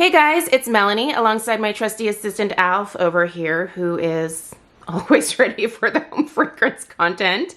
Hey guys, it's Melanie alongside my trusty assistant Alf over here, who is always ready for the home fragrance content.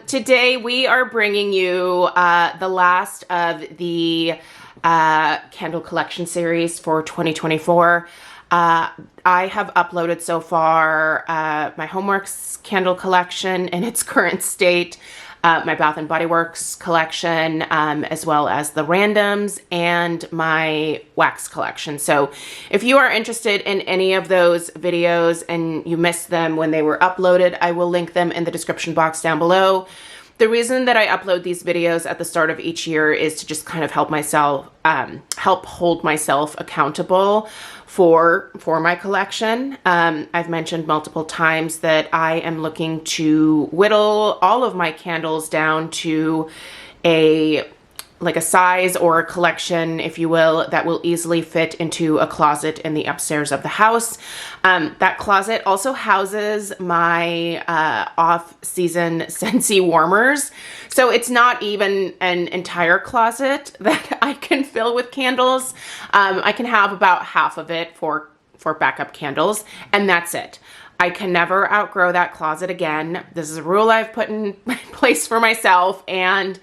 Today we are bringing you the last of the candle collection series for 2024. I have uploaded so far my Homeworks candle collection in its current state, my Bath & Body Works collection, as well as the randoms and my wax collection. So if you are interested in any of those videos and you missed them when they were uploaded, I will link them in the description box down below. The reason that I upload these videos at the start of each year is to just kind of help myself, help hold myself accountable for my collection. I've mentioned multiple times that I am looking to whittle all of my candles down to a size or a collection, if you will, that will easily fit into a closet in the upstairs of the house. That closet also houses my off-season Scentsy warmers. So it's not even an entire closet that I can fill with candles. I can have about half of it for backup candles, and that's it. I can never outgrow that closet again. This is a rule I've put in place for myself, and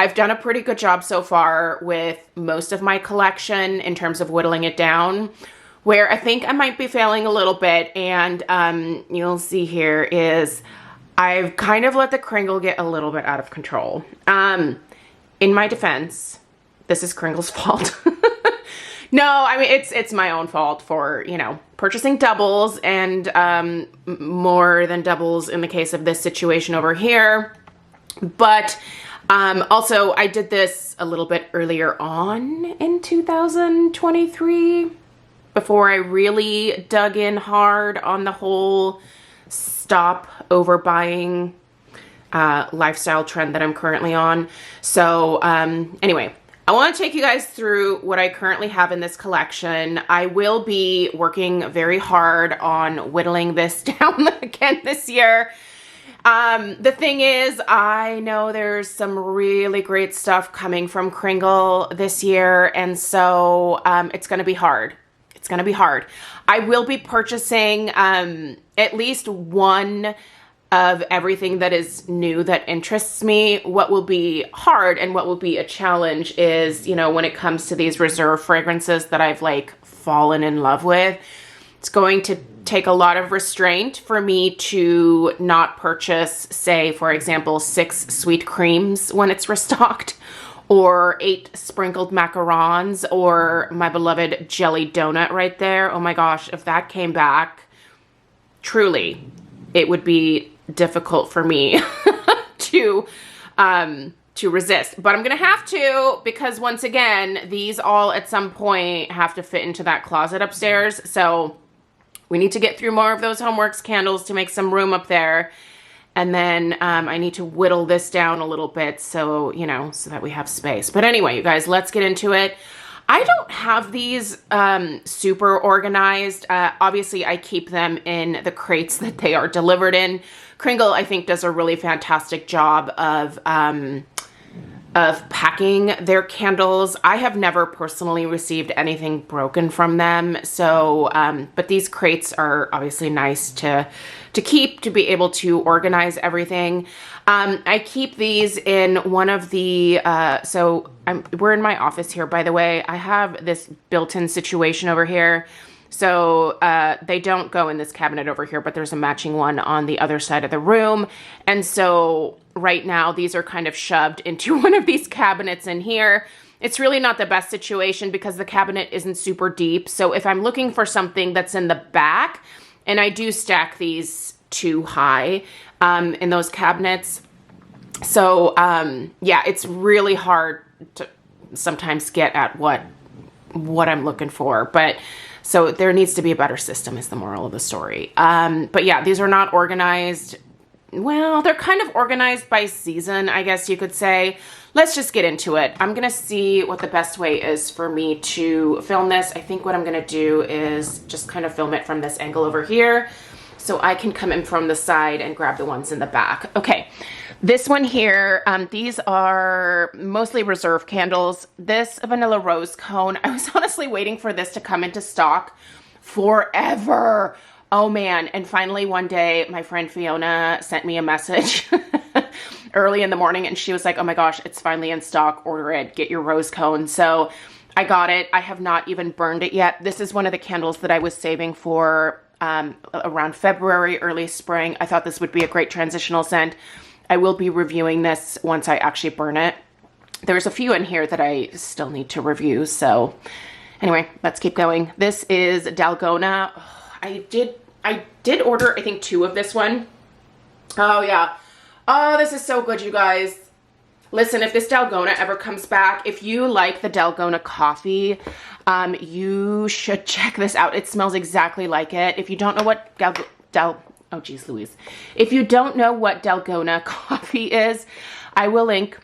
I've done a pretty good job so far with most of my collection in terms of whittling it down. Where I think I might be failing a little bit, and you'll see here, is I've kind of let the Kringle get a little bit out of control. In my defense, this is Kringle's fault. No, I mean, it's my own fault for, purchasing doubles, and more than doubles in the case of this situation over here. But also, I did this a little bit earlier on in 2023, before I really dug in hard on the whole stop overbuying lifestyle trend that I'm currently on. So anyway, I want to take you guys through what I currently have in this collection. I will be working very hard on whittling this down again this year. The thing is, I know there's some really great stuff coming from Kringle this year, and so it's going to be hard. It's going to be hard. I will be purchasing at least one of everything that is new that interests me. What will be hard and what will be a challenge is, when it comes to these reserve fragrances that I've fallen in love with, it's going to take a lot of restraint for me to not purchase, say, for example, 6 sweet creams when it's restocked, or 8 sprinkled macarons, or my beloved jelly donut right there. Oh my gosh, if that came back, truly, it would be difficult for me to resist. But I'm gonna have to, because once again, these all at some point have to fit into that closet upstairs. So we need to get through more of those Homeworks candles to make some room up there. And then I need to whittle this down a little bit so, so that we have space. But anyway, you guys, let's get into it. I don't have these super organized. Obviously, I keep them in the crates that they are delivered in. Kringle, I think, does a really fantastic job of packing their candles. I have never personally received anything broken from them. So, but these crates are obviously nice to keep, to be able to organize everything. I keep these in one of the, we're in my office here, by the way. I have this built-in situation over here. So they don't go in this cabinet over here, but there's a matching one on the other side of the room. And so right now, these are kind of shoved into one of these cabinets in here. It's really not the best situation because the cabinet isn't super deep. So if I'm looking for something that's in the back, and I do stack these too high in those cabinets. So yeah, it's really hard to sometimes get at what I'm looking for. But so there needs to be a better system is the moral of the story. But yeah, these are not organized. Well, they're kind of organized by season, I guess you could say. Let's just get into it. I'm gonna see what the best way is for me to film this. I think what I'm gonna do is just kind of film it from this angle over here, so I can come in from the side and grab the ones in the back. Okay, This one here, these are mostly reserve candles. This vanilla rose cone, I was honestly waiting for this to come into stock forever. Oh man, and finally one day my friend Fiona sent me a message early in the morning and she was like, oh my gosh, it's finally in stock, order it, get your rose cone. So I got it. I have not even burned it yet. This is one of the candles that I was saving for around February, early spring. I thought this would be a great transitional scent. I will be reviewing this once I actually burn it. There's a few in here that I still need to review. So anyway, let's keep going. This is Dalgona. Oh, I did order, I think, 2 of this one. Oh yeah. Oh, this is so good, you guys. Listen, if this Dalgona ever comes back, if you like the Dalgona coffee, you should check this out. It smells exactly like it. If you don't know what oh geez Louise. If you don't know what Dalgona coffee is, I will link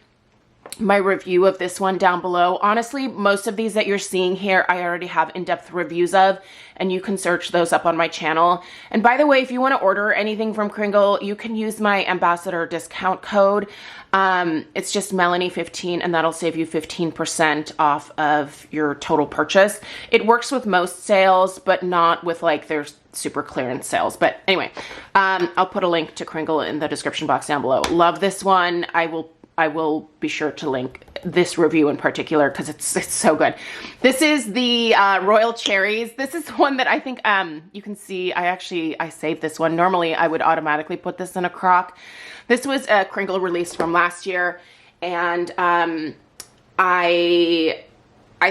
my review of this one down below. Honestly, most of these that you're seeing here, I already have in-depth reviews of, and you can search those up on my channel. And by the way, if you want to order anything from Kringle, you can use my ambassador discount code. It's just Melanie15, and that'll save you 15% off of your total purchase. It works with most sales, but not with like their super clearance sales. But anyway, I'll put a link to Kringle in the description box down below. Love this one. I will be sure to link this review in particular because it's so good. This is the Royal Cherries. This is one that I think you can see. I saved this one. Normally I would automatically put this in a crock. This was a Kringle release from last year, and I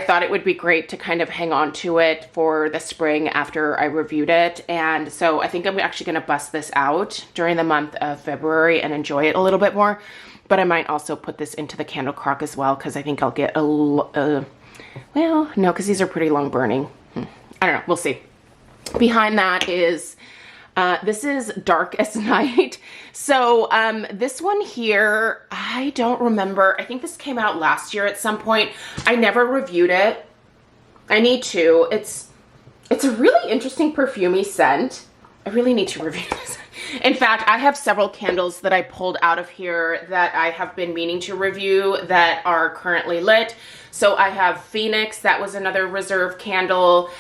thought it would be great to kind of hang on to it for the spring after I reviewed it. And so I think I'm actually going to bust this out during the month of February and enjoy it a little bit more. But I might also put this into the candle crock as well, because I think I'll get well, no, because these are pretty long burning. I don't know. We'll see. Behind that is, this is Dark as Night. So this one here, I don't remember. I think this came out last year at some point. I never reviewed it. I need to. It's a really interesting perfumey scent. I really need to review this. In fact, I have several candles that I pulled out of here that I have been meaning to review that are currently lit. So I have Phoenix, that was another reserve candle.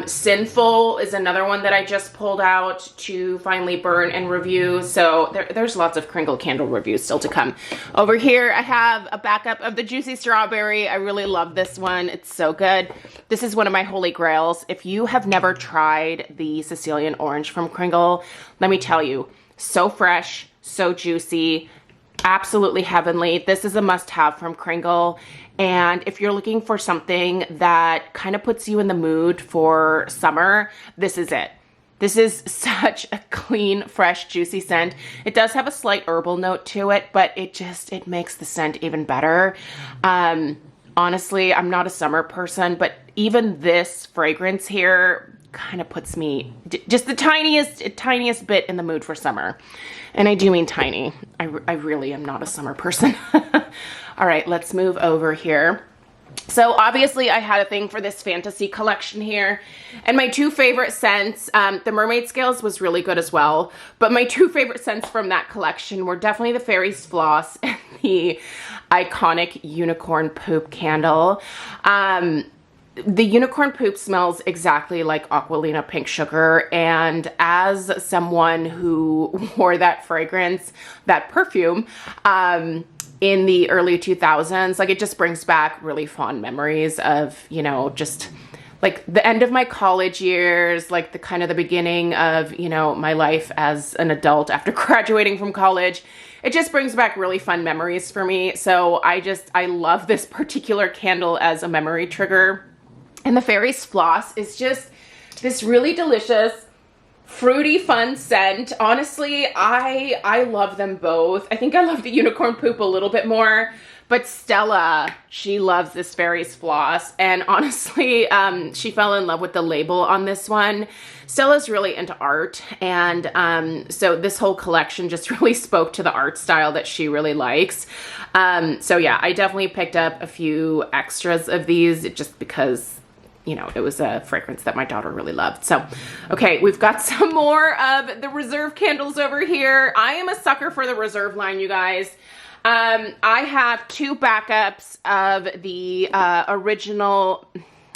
Sinful is another one that I just pulled out to finally burn and review. So there's lots of Kringle candle reviews still to come. Over here, I have a backup of the Juicy Strawberry. I really love this one. It's so good. This is one of my holy grails. If you have never tried the Sicilian Orange from Kringle, let me tell you, so fresh, so juicy, absolutely heavenly. This is a must-have from Kringle. And if you're looking for something that kind of puts you in the mood for summer, this is it. This is such a clean, fresh, juicy scent. It does have a slight herbal note to it, but it makes the scent even better. Honestly, I'm not a summer person, but even this fragrance here kind of puts me just the tiniest bit in the mood for summer. And I do mean tiny. I really am not a summer person. All right, let's move over here. So obviously I had a thing for this fantasy collection here, and my 2 favorite scents, the Mermaid Scales was really good as well, but my 2 favorite scents from that collection were definitely the Fairy's Floss and the iconic Unicorn Poop candle. The Unicorn Poop smells exactly like Aqualina Pink Sugar, and as someone who wore that fragrance, that perfume, in the early 2000s, like, it just brings back really fond memories of, you know, just like the end of my college years, like the kind of the beginning of, you know, my life as an adult after graduating from college. It just brings back really fun memories for me. So I love this particular candle as a memory trigger. And the Fairy's Floss is just this really delicious, fruity, fun scent. Honestly, I love them both. I think I love the Unicorn Poop a little bit more, but Stella, she loves this Fairy's Floss. And honestly, she fell in love with the label on this one. Stella's really into art, and so this whole collection just really spoke to the art style that she really likes. So yeah, I definitely picked up a few extras of these just because you know, it was a fragrance that my daughter really loved. So, okay, we've got some more of the Reserve candles over here. I am a sucker for the Reserve line, you guys. I have 2 backups of the original,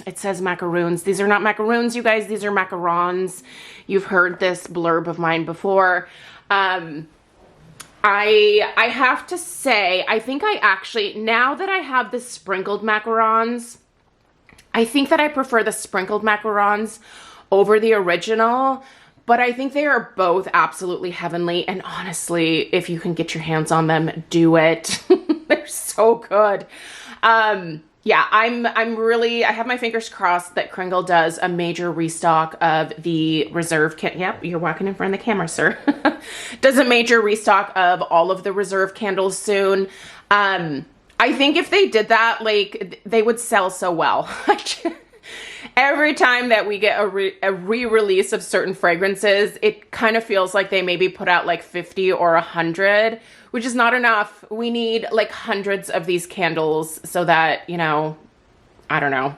it says macaroons. These are not macaroons, you guys. These are macarons. You've heard this blurb of mine before. I have to say, I think I actually, now that I have the sprinkled macarons, I think that I prefer the sprinkled macarons over the original, but I think they are both absolutely heavenly. And honestly, if you can get your hands on them, do it. They're so good. Yeah, I'm really, I have my fingers crossed that Kringle does a major restock of the Reserve Yep, you're walking in front of the camera, sir. Does a major restock of all of the Reserve candles soon. I think if they did that, like, they would sell so well. Every time that we get a re-release of certain fragrances, it kind of feels like they maybe put out like 50 or 100, which is not enough. We need like hundreds of these candles so that, you know, I don't know,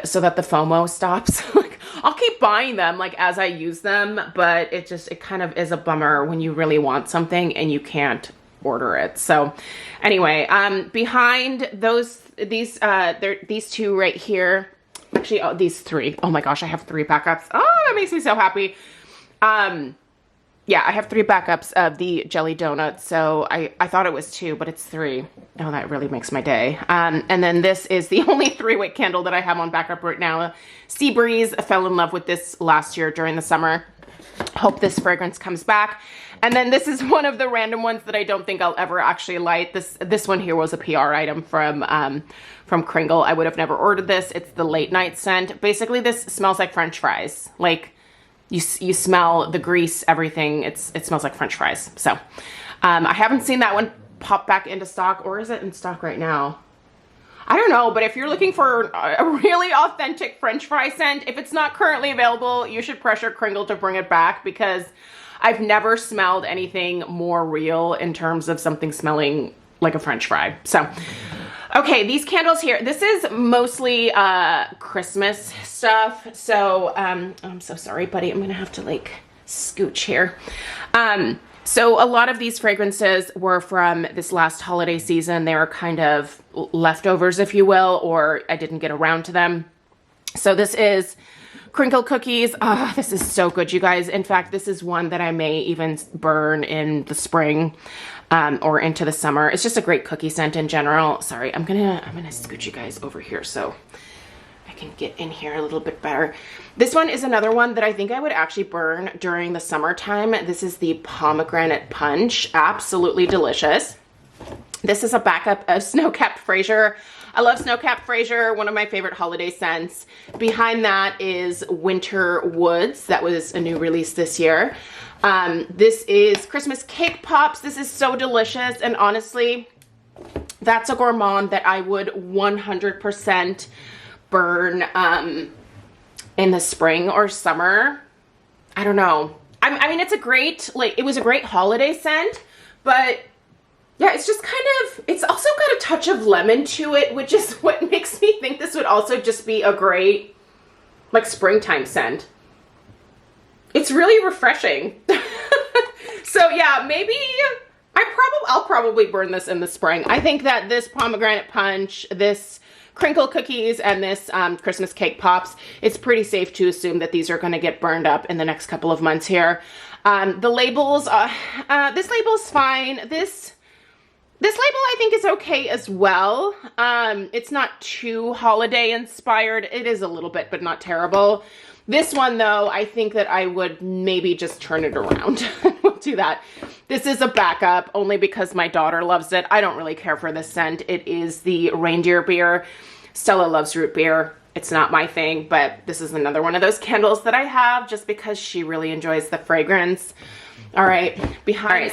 so that the FOMO stops. Like, I'll keep buying them like as I use them, but it kind of is a bummer when you really want something and you can't order it. So anyway, behind these 2 right here, actually, oh, these 3. Oh my gosh, I have 3 backups. Oh, that makes me so happy. Yeah, I have 3 backups of the jelly donuts. So I thought it was 2, but it's 3. Oh, that really makes my day. And then this is the only 3-wick candle that I have on backup right now. Sea Breeze. I fell in love with this last year during the summer. Hope this fragrance comes back. And then this is one of the random ones that I don't think I'll ever actually light. This one here was a PR item from Kringle. I would have never ordered this. It's the late night scent. Basically, this smells like French fries. Like, you smell the grease, everything. It smells like French fries. So I haven't seen that one pop back into stock, or is it in stock right now? I don't know, but if you're looking for a really authentic French fry scent, if it's not currently available, you should pressure Kringle to bring it back, because I've never smelled anything more real in terms of something smelling like a French fry. So, okay, these candles here, this is mostly Christmas stuff. So, I'm so sorry, buddy. I'm gonna have to like scooch here. So a lot of these fragrances were from this last holiday season. They were kind of leftovers, if you will, or I didn't get around to them. So this is Kringle cookies. Oh, this is so good, you guys. In fact, this is one that I may even burn in the spring or into the summer. It's just a great cookie scent in general. Sorry, I'm gonna scoot you guys over here so I can get in here a little bit better. This one is another one that I think I would actually burn during the summertime. This is the Pomegranate Punch. Absolutely delicious. This is a backup of Snow-Capped Fraser. I love Snow-Capped Fraser, one of my favorite holiday scents. Behind that is Winter Woods. That was a new release this year. This is Christmas Cake Pops. This is so delicious, and honestly, that's a gourmand that I would 100% burn in the spring or summer. I don't know. I mean, it's a great, like, it was a great holiday scent, but yeah, it's just kind of, it's also got a touch of lemon to it, which is what makes me think this would also just be a great, like, springtime scent. It's really refreshing. So yeah, maybe I'll probably burn this in the spring. I think that this Pomegranate Punch, this Kringle cookies, and this Christmas Cake Pops, it's pretty safe to assume that these are going to get burned up in the next couple of months here. The labels, this label's fine. This label I think is okay as well. It's not too holiday inspired. It is a little bit, but not terrible. This one though, I think that I would maybe just turn it around. We'll do that. This is a backup only because my daughter loves it. I don't really care for this scent. It is the reindeer beer. Stella loves root beer. It's not my thing, but this is another one of those candles that I have just because she really enjoys the fragrance. All right,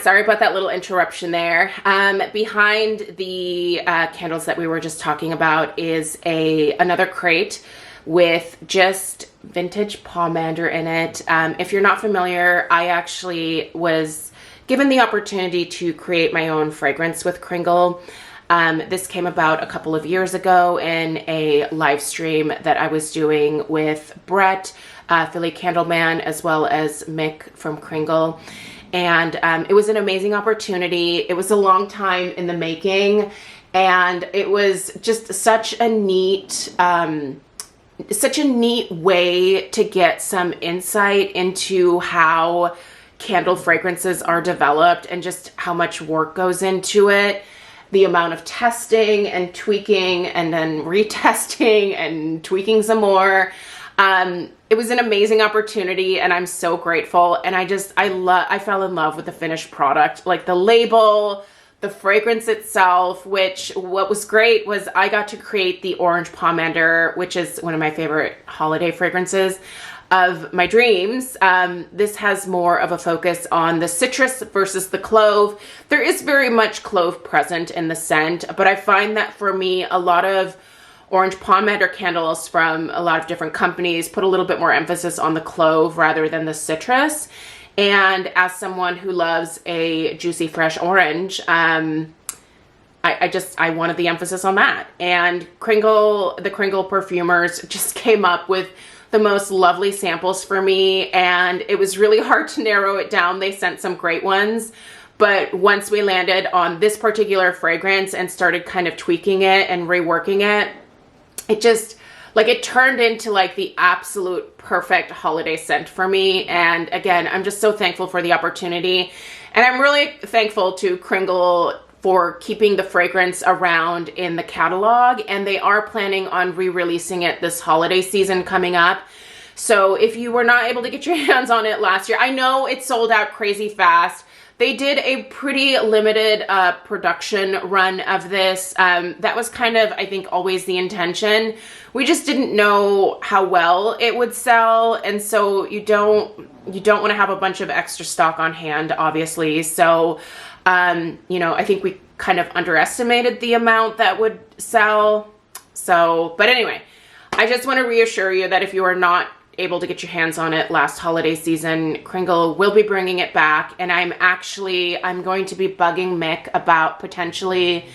sorry about that little interruption there. Behind the candles that we were just talking about is another crate with just vintage Pomander in it. If you're not familiar, I actually was given the opportunity to create my own fragrance with Kringle. This came about a couple of years ago in a live stream that I was doing with Brett, Philly Candleman, as well as Mick from Kringle. And it was an amazing opportunity. It was a long time in the making, and it was just such a neat way to get some insight into how candle fragrances are developed and just how much work goes into it. The amount of testing and tweaking and then retesting and tweaking some more. It was an amazing opportunity, and I'm so grateful. And I fell in love with the finished product, like the label, the fragrance itself, what was great was I got to create the Orange Pomander, which is one of my favorite holiday fragrances of my dreams. This has more of a focus on the citrus versus the clove. There is very much clove present in the scent, but I find that for me, a lot of Orange Pomander candles from a lot of different companies put a little bit more emphasis on the clove rather than the citrus. And as someone who loves a juicy, fresh orange, I wanted the emphasis on that. And the Kringle perfumers just came up with the most lovely samples for me, and it was really hard to narrow it down. They sent some great ones, but once we landed on this particular fragrance and started kind of tweaking it and reworking it, it turned into like the absolute perfect holiday scent for me. And again, I'm just so thankful for the opportunity. And I'm really thankful to Kringle for keeping the fragrance around in the catalog. And they are planning on re-releasing it this holiday season coming up. So if you were not able to get your hands on it last year, I know it sold out crazy fast. They did a pretty limited production run of this. That was kind of, I think, always the intention. We just didn't know how well it would sell, and so you don't want to have a bunch of extra stock on hand, obviously. So, I think we kind of underestimated the amount that would sell. So, but anyway, I just want to reassure you that if you are not able to get your hands on it last holiday season, Kringle will be bringing it back. And I'm going to be bugging Mick about potentially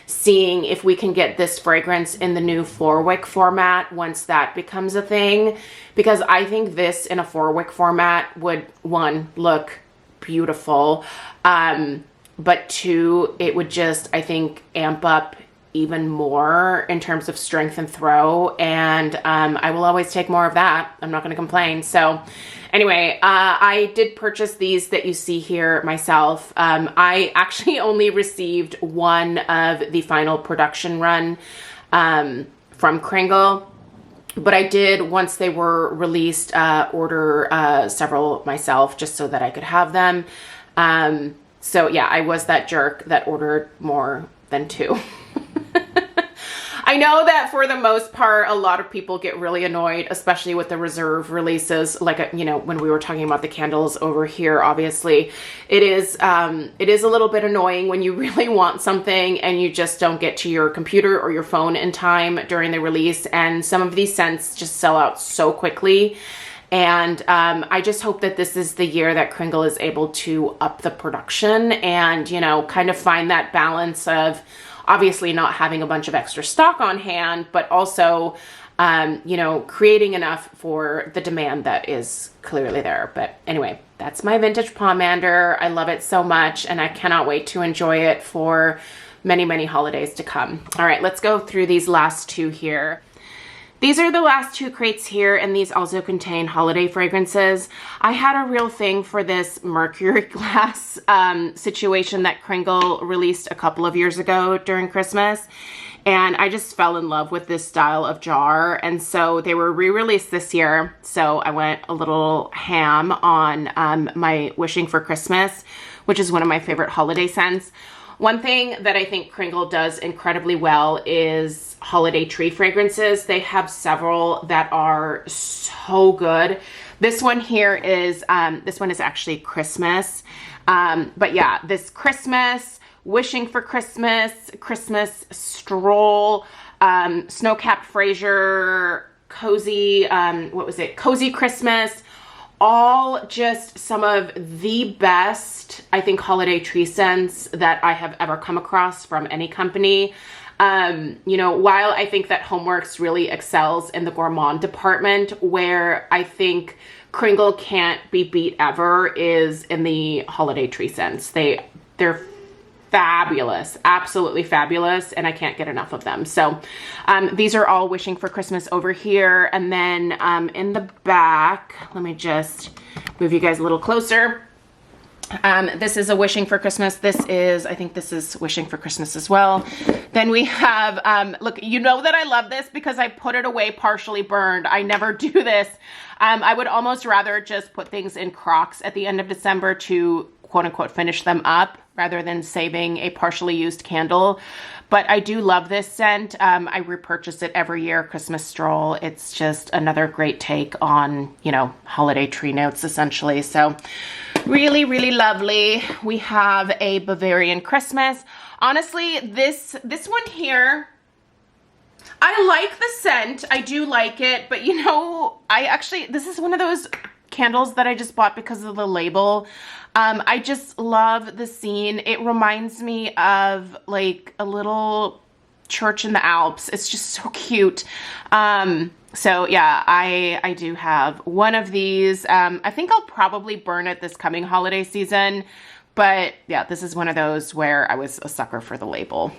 seeing if we can get this fragrance in the new 4-wick format once that becomes a thing, because I think this in a 4-wick format would, one, look beautiful, but two, it would just, I think, amp up even more in terms of strength and throw, and I will always take more of that. I'm not going to complain. So anyway, I did purchase these that you see here myself. I actually only received one of the final production run from Kringle, but I did, once they were released, order several myself just so that I could have them. So yeah, I was that jerk that ordered more than two. I know that for the most part, a lot of people get really annoyed, especially with the reserve releases. Like, when we were talking about the candles over here, obviously, it is a little bit annoying when you really want something and you just don't get to your computer or your phone in time during the release. And some of these scents just sell out so quickly. And I just hope that this is the year that Kringle is able to up the production and, kind of find that balance of obviously not having a bunch of extra stock on hand, but also, creating enough for the demand that is clearly there. But anyway, that's my vintage Pomander. I love it so much, and I cannot wait to enjoy it for many, many holidays to come. All right, let's go through these last two here. These are the last two crates here, and these also contain holiday fragrances. I had a real thing for this mercury glass situation that Kringle released a couple of years ago during Christmas, and I just fell in love with this style of jar, and so they were re-released this year, so I went a little ham on my Wishing for Christmas, which is one of my favorite holiday scents. One thing that I think Kringle does incredibly well is holiday tree fragrances. They have several that are so good. This one here is, actually Christmas. But yeah, this Christmas, Wishing for Christmas, Christmas Stroll, Snow-Capped Fraser, Cozy, Cozy Christmas. all just some of the best, I think, holiday tree scents that I have ever come across from any company. You know, while I think that Homeworks really excels in the gourmand department, where I think Kringle can't be beat ever is in the holiday tree scents. They're fabulous, absolutely fabulous, and I can't get enough of them. So these are all Wishing for Christmas over here. And then in the back, let me just move you guys a little closer. This is a Wishing for Christmas. This is, I think this is Wishing for Christmas as well. Then we have, look, you know that I love this because I put it away partially burned. I never do this. I would almost rather just put things in Crocs at the end of December to quote unquote finish them up rather than saving a partially used candle. But I do love this scent. I repurchase it every year, Christmas Stroll. It's just another great take on, you know, holiday tree notes essentially. So really, really lovely. We have a Bavarian Christmas. Honestly, this one here, I like the scent. I do like it, but you know, this is one of those candles that I just bought because of the label. I just love the scene. It reminds me of like a little church in the Alps. It's just so cute. So yeah, I do have one of these. I think I'll probably burn it this coming holiday season. But yeah, this is one of those where I was a sucker for the label.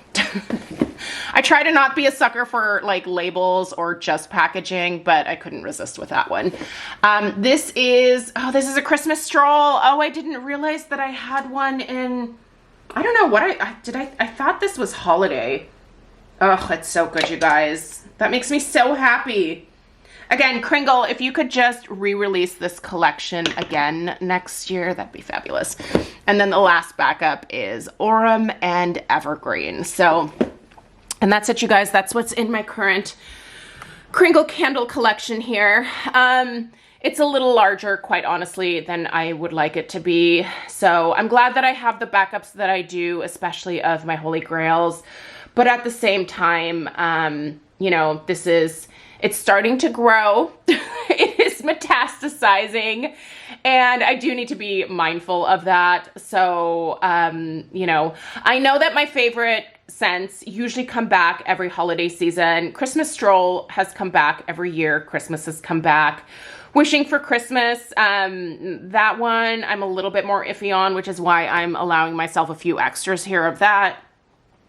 I try to not be a sucker for like labels or just packaging, but I couldn't resist with that one. This is a Christmas Stroll. Oh, I didn't realize that I had one in, I don't know what I thought this was holiday. Oh, it's so good, you guys. That makes me so happy. Again, Kringle, if you could just re-release this collection again next year, that'd be fabulous. And then the last backup is Aurum and Evergreen. So, and that's it, you guys. That's what's in my current Kringle candle collection here. It's a little larger, quite honestly, than I would like it to be. So I'm glad that I have the backups that I do, especially of my Holy Grails. But at the same time, you know, it's starting to grow. It is metastasizing, and I do need to be mindful of that. So, you know, I know that my favorite scents usually come back every holiday season. Christmas Stroll has come back every year. Christmas has come back. Wishing for Christmas, that one I'm a little bit more iffy on, which is why I'm allowing myself a few extras here of that.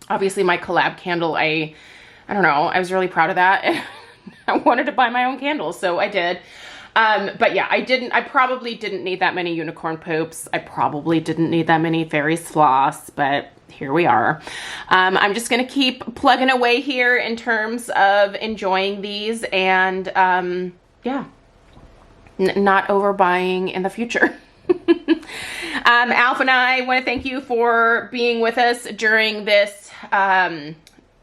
Obviously, my collab candle, I don't know, I was really proud of that. I wanted to buy my own candles, so I did. But yeah, I probably didn't need that many unicorn poops. I probably didn't need that many fairies floss, but here we are. I'm just gonna keep plugging away here in terms of enjoying these and yeah, not overbuying in the future. Alf and I want to thank you for being with us during this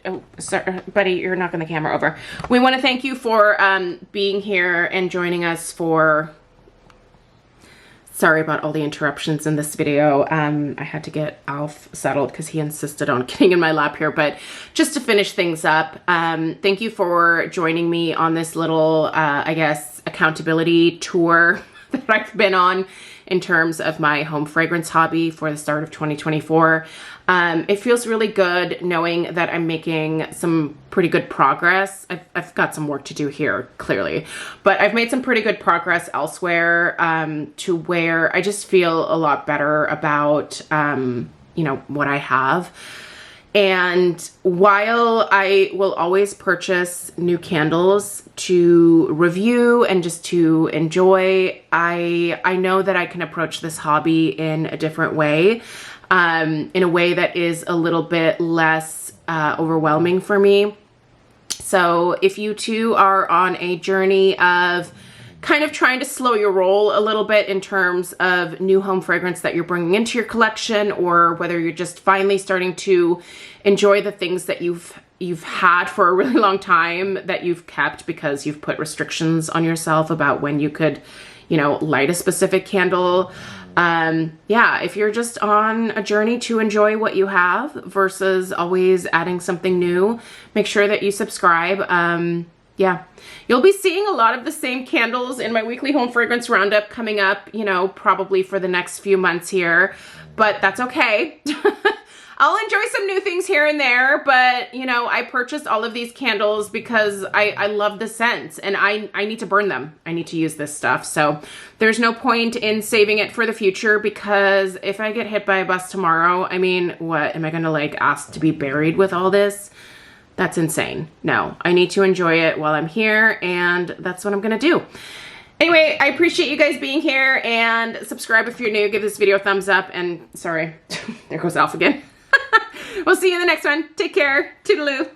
oh, sorry, buddy, you're knocking the camera over. We want to thank you for being here and joining us for, sorry about all the interruptions in this video. I had to get Alf settled because he insisted on getting in my lap here, but just to finish things up, thank you for joining me on this little, I guess, accountability tour that I've been on in terms of my home fragrance hobby for the start of 2024. It feels really good knowing that I'm making some pretty good progress. I've got some work to do here, clearly, but I've made some pretty good progress elsewhere to where I just feel a lot better about, you know, what I have. And while I will always purchase new candles to review and just to enjoy, I know that I can approach this hobby in a different way, in a way that is a little bit less overwhelming for me. So if you too are on a journey of kind of trying to slow your roll a little bit in terms of new home fragrance that you're bringing into your collection, or whether you're just finally starting to enjoy the things that you've had for a really long time that you've kept because you've put restrictions on yourself about when you could, you know, light a specific candle. Yeah, if you're just on a journey to enjoy what you have versus always adding something new, make sure that you subscribe. Yeah, you'll be seeing a lot of the same candles in my weekly home fragrance roundup coming up, you know, probably for the next few months here, but that's okay. I'll enjoy some new things here and there, but you know, I purchased all of these candles because I love the scents and I need to burn them. I need to use this stuff. So there's no point in saving it for the future, because if I get hit by a bus tomorrow, I mean, what, am I gonna like ask to be buried with all this? That's insane. No, I need to enjoy it while I'm here, and that's what I'm gonna do. Anyway, I appreciate you guys being here, and subscribe if you're new. Give this video a thumbs up, and sorry, there goes Alf again. We'll see you in the next one. Take care. Toodaloo.